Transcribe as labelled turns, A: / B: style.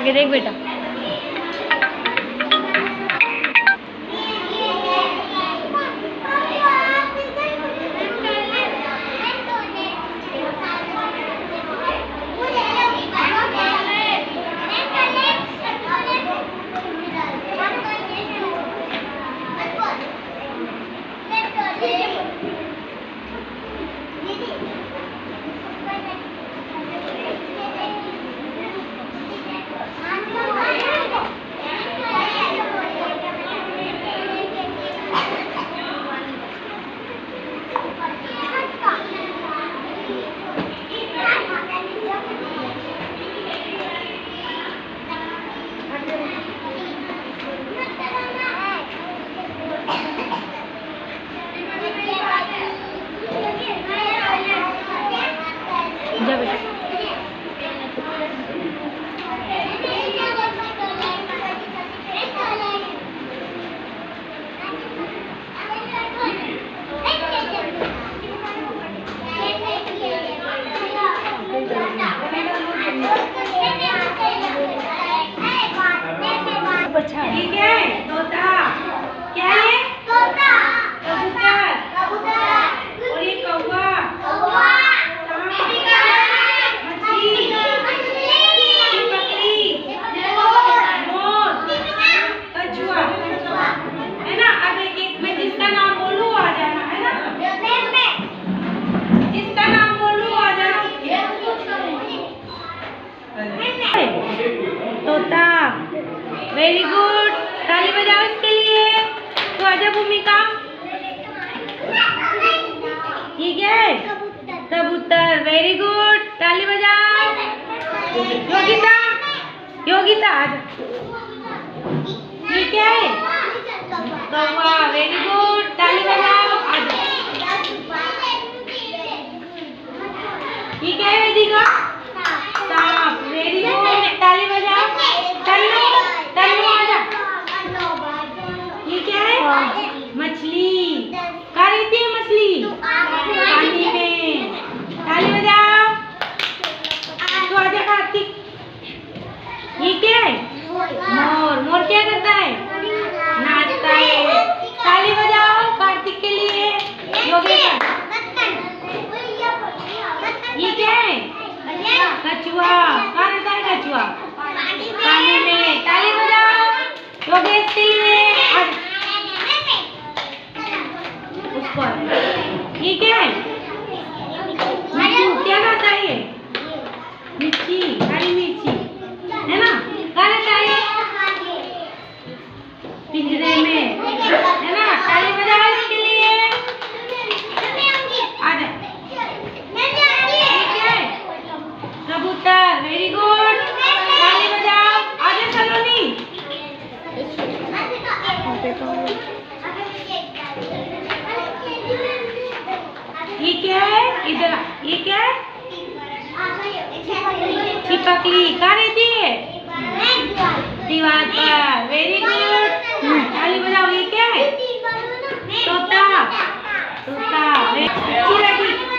A: आगे देख बेटा।
B: ठीक है, तोता क्या है? तोता। कबूतर। कबूतर। और ये कौवा। कौवा। मछली। बकरी। मोर। कछुआ। है ना? अब एक मैं जिसका नाम बोलूं आ जाना, है ना? जिसका नाम बोलूं आ जाना। तोता। वेरी गुड, ताली बजाओ इसके लिए। तो आजा भूमिका। ठीक है, कबूतर। वेरी गुड, ताली बजाओ। योगिता, योगिता आजा। ठीक है, कौवा। वेरी गुड, ताली बजाओ। आजा। ठीक है वेदिका। सांप। वेरी गुड, ताली बजाओ। तन्नू, तन्नू आजा। ठीक है, मछली। कहाँ रहती है मछली? पानी में। ताली बजाओ। तो आजा कार्तिक। ठीक है, मोर। मोर क्या करता है? नाचता है। ताली बजाओ कार्तिक के लिए। योगेश। ठीक है, कछुआ। कहाँ रहता है कछुआ? पानी में। ताली बजाओ योगेश के लिए। उसको ठीक है। मिर्ची क्या खाता है ये? मिर्ची, काली मिर्ची, है ना? कहाँ रहता है? पिंजरे में, है ना? ताली बजाओ इसके लिए। आजा। ठीक है, कबूतर। वेरी गुड, ताली बजाओ। आजा सलोनी। ठीक है, इधर। ये क्या है? छिपकली। कहाँ रहती है? दीवार पर। वेरी गुड, ताली बजाओ। ये क्या है? तोता। तोता। अच्छी लगी।